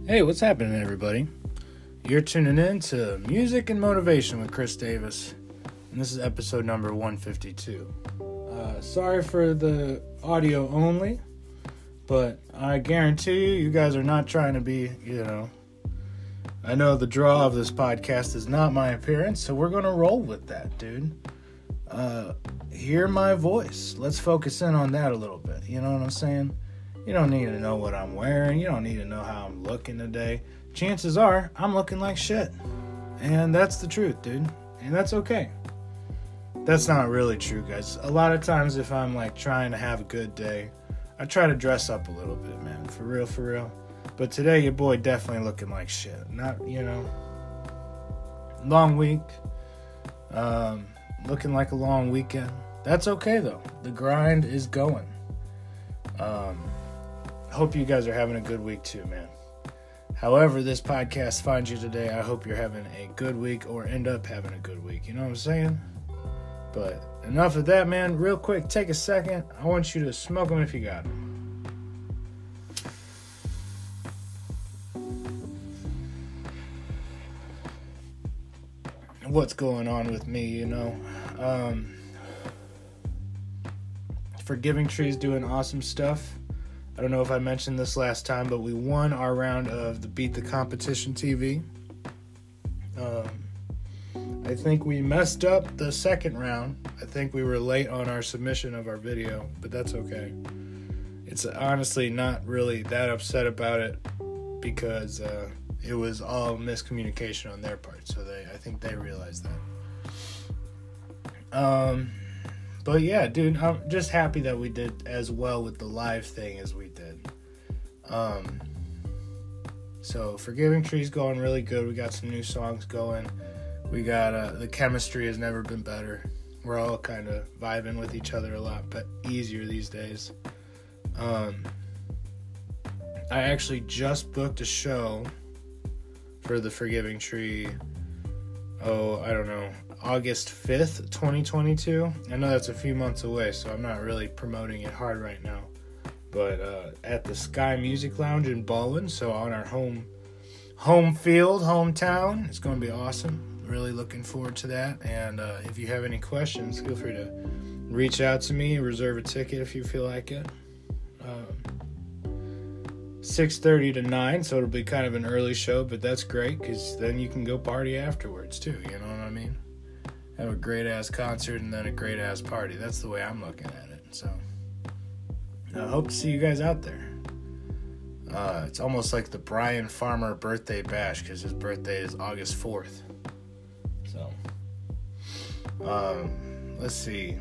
Hey, what's happening, everybody? You're tuning in to Music and Motivation with Chris Davis, and this is episode number 152. Sorry for the audio only, but I guarantee you guys are not trying to be, I know the draw of this podcast is not my appearance, so we're going to roll with that, dude. Hear my voice. Let's focus in on that a little bit, you know what I'm saying? You don't need to know what I'm wearing. You don't need to know how I'm looking today. Chances are, I'm looking like shit. And that's the truth, dude. And that's okay. That's not really true, guys. A lot of times if I'm trying to have a good day, I try to dress up a little bit, man. For real. But today, your boy definitely looking like shit. Not, long week. Looking like a long weekend. That's okay, though. The grind is going. Hope you guys are having a good week too, man. However this podcast finds you today, I hope you're having a good week or end up having a good week. You know what I'm saying? But enough of that, man. Real quick, take a second. I want you to smoke them if you got them. What's going on with me, Forgiving Tree's doing awesome stuff. I don't know if I mentioned this last time, but we won our round of the Beat the Competition TV. I think we messed up the second round. I think we were late on our submission of our video, but that's okay. It's honestly not really that upset about it because it was all miscommunication on their part. So I think they realized that. But yeah, dude, I'm just happy that we did as well with the live thing as we did. So Forgiving Tree's going really good. We got some new songs going. We got the chemistry has never been better. We're all kind of vibing with each other a lot, but easier these days. I actually just booked a show for the Forgiving Tree. August 5th, 2022. I know that's a few months away, so I'm not really promoting it hard right now. But at the Sky Music Lounge in Baldwin, so on our home field, hometown, it's going to be awesome. Really looking forward to that. And if you have any questions, feel free to reach out to me, reserve a ticket if you feel like it. 6:30 to 9, so it'll be kind of an early show, but that's great because then you can go party afterwards too, you know what I mean? Have a great-ass concert and then a great-ass party. That's the way I'm looking at it, so I hope to see you guys out there. It's almost like the Brian Farmer birthday bash because his birthday is August 4th. So, let's see.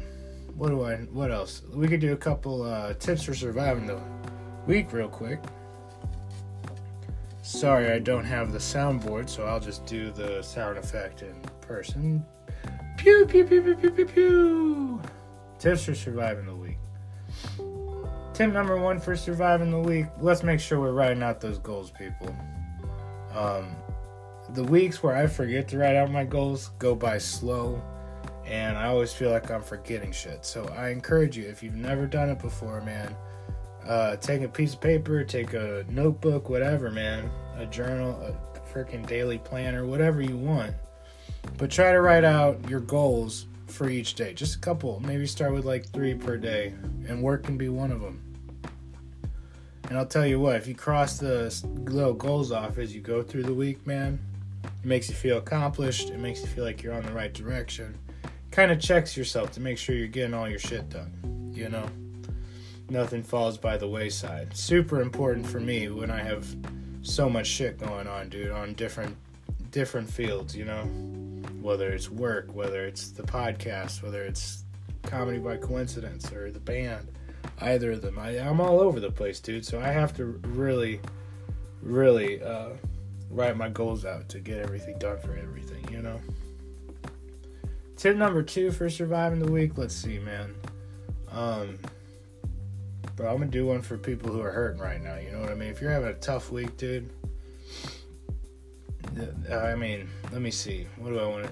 What else? We could do a couple tips for surviving the week real quick. Sorry, I don't have the soundboard, so I'll just do the sound effect in person. Pew, pew, pew, pew, pew, pew, pew. Tips for surviving the week. Tip number 1 for surviving the week. Let's make sure we're writing out those goals, people. The weeks where I forget to write out my goals go by slow, and I always feel like I'm forgetting shit. So I encourage you, if you've never done it before, man, take a piece of paper, take a notebook, whatever, man, a journal, a freaking daily planner, whatever you want. But try to write out your goals for each day. Just a couple. Maybe start with 3 per day, and work can be one of them. And I'll tell you what, if you cross the little goals off as you go through the week, man, it makes you feel accomplished. It makes you feel like you're on the right direction. Kind of checks yourself to make sure you're getting all your shit done, Nothing falls by the wayside. Super important for me when I have so much shit going on, dude, on different fields, Whether it's work, whether it's the podcast, whether it's Comedy by Coincidence or the band, either of them. I'm all over the place, dude, so I have to really write my goals out to get everything done for everything, Tip number 2 for surviving the week. Let's see, man. But I'm going to do one for people who are hurting right now, you know what I mean? If you're having a tough week, dude, let me see. What do I want to...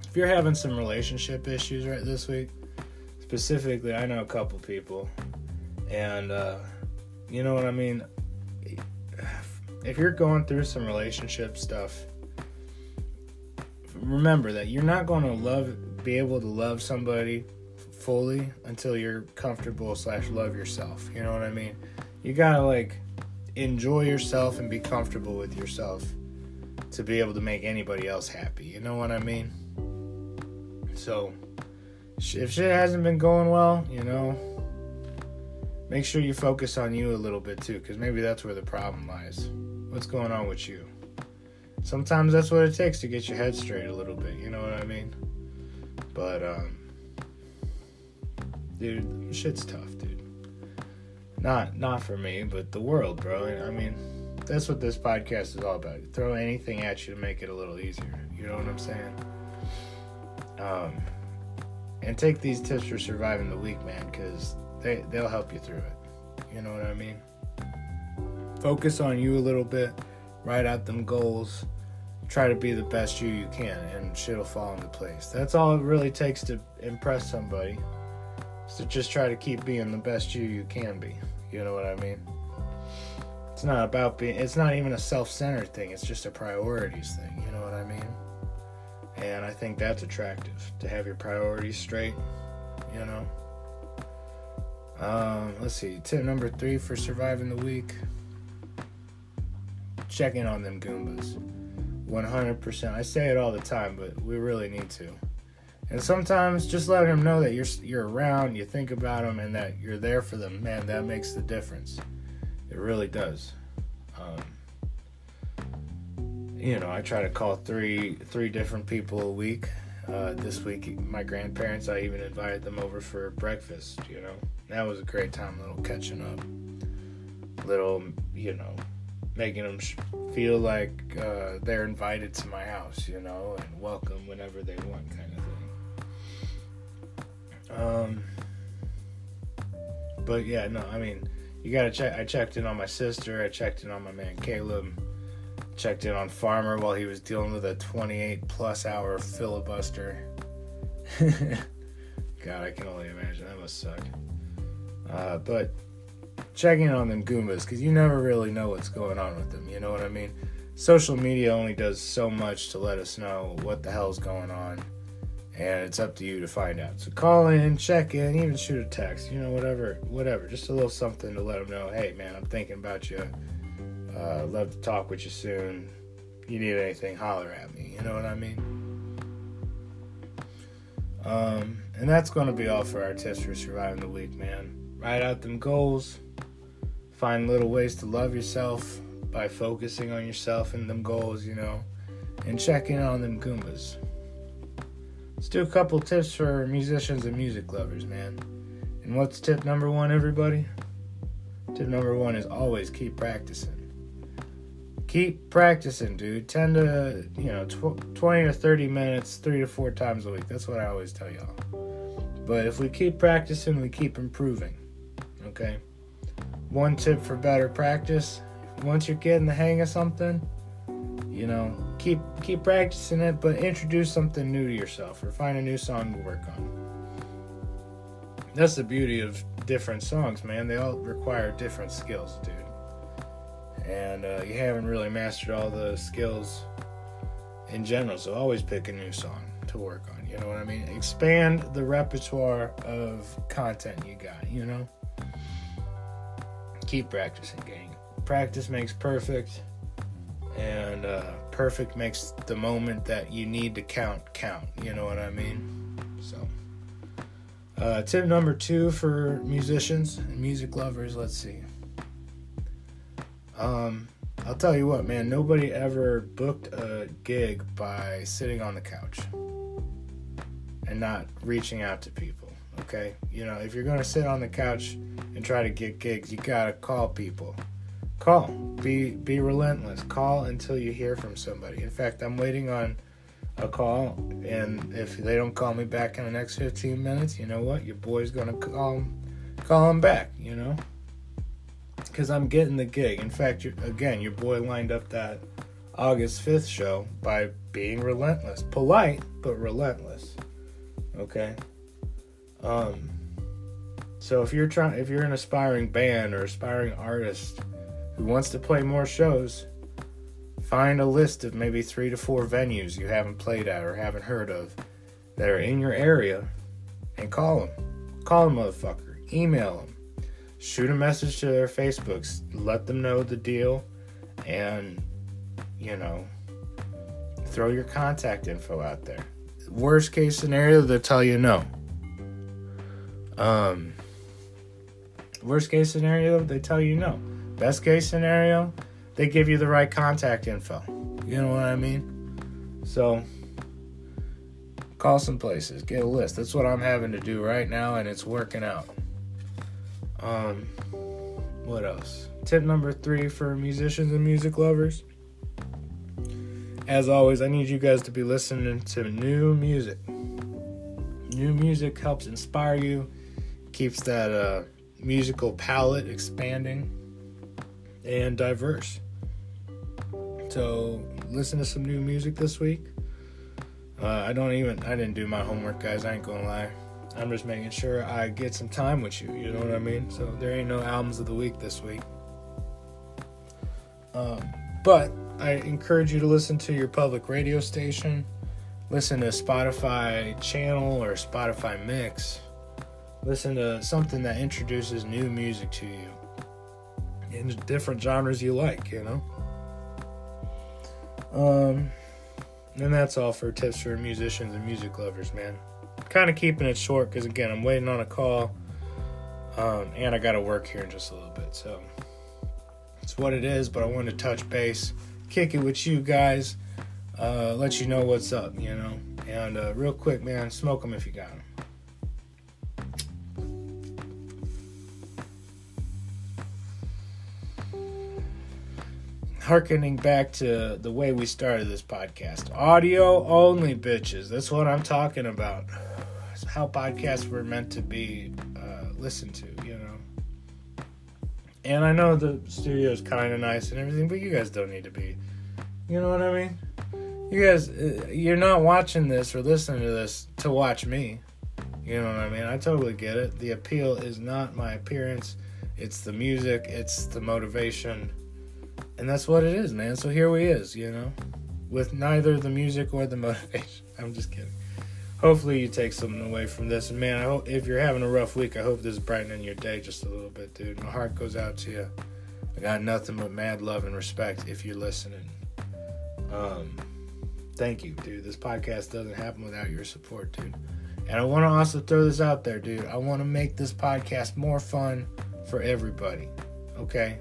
If you're having some relationship issues right this week, specifically, I know a couple people, and you know what I mean? if you're going through some relationship stuff, remember that you're not going to be able to love somebody fully until you're comfortable / love yourself. You know what I mean? You gotta like enjoy yourself and be comfortable with yourself to be able to make anybody else happy. You know what I mean? So if shit hasn't been going well, you know, make sure you focus on you a little bit too, because maybe that's where the problem lies. What's going on with you? Sometimes that's what it takes to get your head straight a little bit, you know what I mean? But, dude, shit's tough, dude. Not for me, but the world, bro. I mean, that's what this podcast is all about. Throw anything at you to make it a little easier. You know what I'm saying? And take these tips for surviving the week, man, because they'll help you through it. You know what I mean? Focus on you a little bit. Write out them goals. Try to be the best you can, and shit'll fall into place. That's all it really takes to impress somebody. Is to just try to keep being the best you can be. You know what I mean? It's not about being. It's not even a self-centered thing. It's just a priorities thing. You know what I mean? And I think that's attractive, to have your priorities straight, you know. Let's see. Tip number 3 for surviving the week. Check in on them Goombas. 100%. I say it all the time, but we really need to. And sometimes just letting them know that you're around, you think about them, and that you're there for them, man, that makes the difference. It really does. You know, I try to call three different people a week. This week, my grandparents, I even invited them over for breakfast, you know. That was a great time, a little catching up. Little, you know, making them feel like they're invited to my house, you know, and welcome whenever they want, kind of thing. But yeah, no, I mean, you gotta check. I checked in on my sister. I checked in on my man Caleb. Checked in on Farmer while he was dealing with a 28+ hour filibuster. God, I can only imagine. That must suck. But checking on them Goombas, because you never really know what's going on with them. You know what I mean? Social media only does so much to let us know what the hell's going on. And it's up to you to find out. So call in, check in, even shoot a text. You know, whatever. Just a little something to let them know, hey, man, I'm thinking about you. Love to talk with you soon. You need anything, holler at me. You know what I mean? And that's going to be all for our tips for surviving the week, man. Write out them goals. Find little ways to love yourself by focusing on yourself and them goals, you know. And check in on them Goombas. Let's do a couple tips for musicians and music lovers, man. And what's tip number 1, everybody? Tip number 1 is always keep practicing. Keep practicing, dude. 10 to, 20 to 30 minutes, 3 to 4 times a week. That's what I always tell y'all. But if we keep practicing, we keep improving. Okay? One tip for better practice. Once you're getting the hang of something, keep practicing it, but introduce something new to yourself or find a new song to work on. That's the beauty of different songs, man. They all require different skills, dude. And you haven't really mastered all the skills in general, so always pick a new song to work on, you know what I mean? Expand the repertoire of content you got, you know? Keep practicing, gang. Practice makes perfect, and perfect makes the moment that you need to count, you know what I mean? So, tip number 2 for musicians and music lovers, let's see. I'll tell you what, man, nobody ever booked a gig by sitting on the couch and not reaching out to people, okay? You know, if you're going to sit on the couch and try to get gigs, you got to call people. Call. Be relentless. Call until you hear from somebody. In fact, I'm waiting on a call, and if they don't call me back in the next 15 minutes, you know what? Your boy's going to call them back, you know? Because I'm getting the gig. In fact, your boy lined up that August 5th show by being relentless. Polite, but relentless. Okay? So if you're an aspiring band or aspiring artist who wants to play more shows, find a list of maybe 3 to 4 venues you haven't played at or haven't heard of that are in your area, and call them. Call them, motherfucker. Email them. Shoot a message to their Facebooks. Let them know the deal. And, throw your contact info out there. Worst case scenario, they'll tell you no. Worst case scenario, they tell you no. Best case scenario, they give you the right contact info. You know what I mean? So, call some places. Get a list. That's what I'm having to do right now, and it's working out. What else? Tip number 3 for musicians and music lovers. As always, I need you guys to be listening to new music. New music helps inspire you, keeps that musical palette expanding and diverse. So, listen to some new music this week. I didn't do my homework, guys. I ain't gonna lie. I'm just making sure I get some time with you. You know what I mean? So, there ain't no albums of the week this week. But I encourage you to listen to your public radio station. Listen to a Spotify channel or Spotify mix. Listen to something that introduces new music to you in different genres you like, And that's all for tips for musicians and music lovers, man. Kind of keeping it short because, again, I'm waiting on a call. And I got to work here in just a little bit. So it's what it is, but I wanted to touch base, kick it with you guys, let you know what's up, And real quick, man, smoke them if you got them. Harkening back to the way we started this podcast. Audio only, bitches. That's what I'm talking about. It's how podcasts were meant to be listened to, And I know the studio is kind of nice and everything, but you guys don't need to be. You know what I mean? You guys, you're not watching this or listening to this to watch me. You know what I mean? I totally get it. The appeal is not my appearance. It's the music. It's the motivation. And that's what it is, man. So here we is, with neither the music or the motivation. I'm just kidding. Hopefully you take something away from this. And, man, I hope if you're having a rough week, I hope this is brightening your day just a little bit, dude. My heart goes out to you. I got nothing but mad love and respect if you're listening. Thank you, dude. This podcast doesn't happen without your support, dude. And I want to also throw this out there, dude. I want to make this podcast more fun for everybody, okay?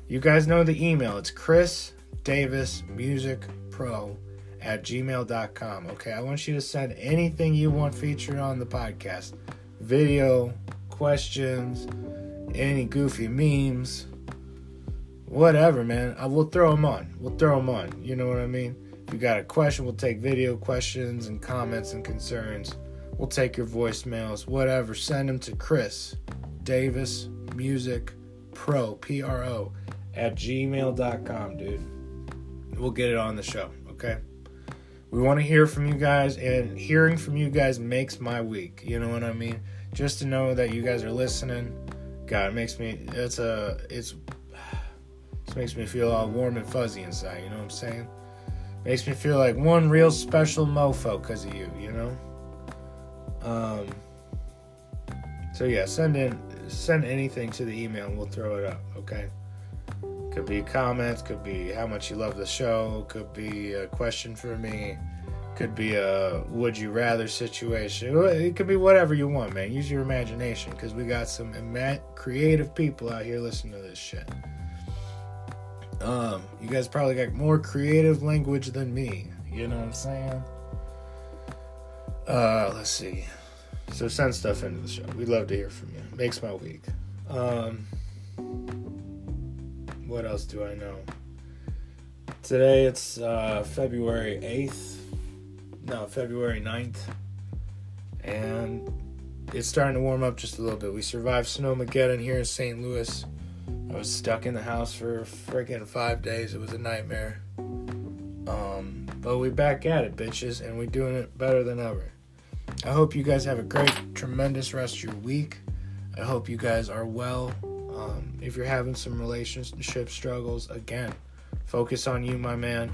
You guys know the email. It's chrisdavismusicpro@gmail.com. Okay, I want you to send anything you want featured on the podcast. Video, questions, any goofy memes, whatever, man. We'll throw them on. You know what I mean? If you got a question, we'll take video questions and comments and concerns. We'll take your voicemails, whatever. Send them to chrisdavismusicpro, P-R-O, @gmail.com, dude. We'll get it on the show, okay? We want to hear from you guys, and hearing from you guys makes my week. You know what I mean? Just to know that you guys are listening, God, it makes me, it makes me feel all warm and fuzzy inside, you know what I'm saying? Makes me feel like one real special mofo because of you, So yeah, send anything to the email and we'll throw it up, okay? Could be comments, could be how much you love the show, could be a question for me, could be a would you rather situation. It could be whatever you want, man. Use your imagination because we got some creative people out here listening to this shit. You guys probably got more creative language than me. You know what I'm saying? Let's see. So send stuff into the show. We'd love to hear from you. Makes my week. What else do I know? Today it's February 9th. And it's starting to warm up just a little bit. We survived Snowmageddon here in St. Louis. I was stuck in the house for freaking 5 days. It was a nightmare. But we back at it, bitches, and we're doing it better than ever. I hope you guys have a great, tremendous rest of your week. I hope you guys are well. If you're having some relationship struggles, again, focus on you, my man.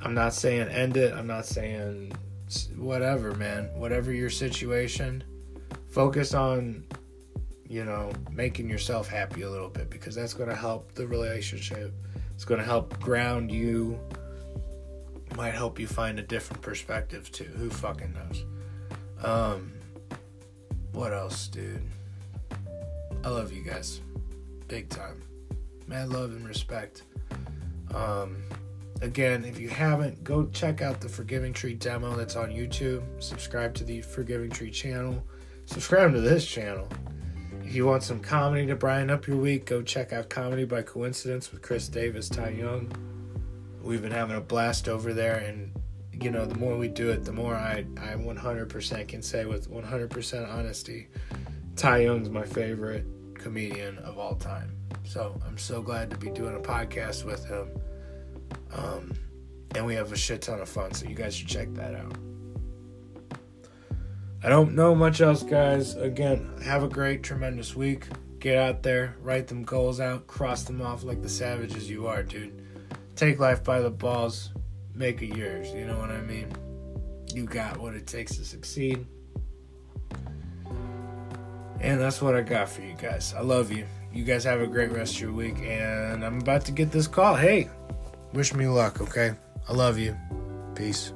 I'm not saying end it. I'm not saying whatever, man. Whatever your situation, focus on, making yourself happy a little bit, because that's going to help the relationship. It's going to help ground you. Might help you find a different perspective too. Who fucking knows? What else, dude? I love you guys. Big time. Mad love and respect. Again, if you haven't, go check out the Forgiving Tree demo that's on YouTube. Subscribe to the Forgiving Tree channel. Subscribe to this channel. If you want some comedy to brighten up your week, go check out Comedy by Coincidence with Chris Davis, Ty Young. We've been having a blast over there, and the more we do it, the more I 100% can say with 100% honesty, Ty Young's my favorite comedian of all time. So I'm so glad to be doing a podcast with him. And we have a shit ton of fun, so you guys should check that out. I don't know much else, guys. Again, have a great, tremendous week. Get out there, write them goals out, cross them off like the savages you are, dude. Take life by the balls, make it yours, you know what I mean? You got what it takes to succeed. And that's what I got for you guys. I love you. You guys have a great rest of your week, and I'm about to get this call. Hey, wish me luck, okay? I love you. Peace.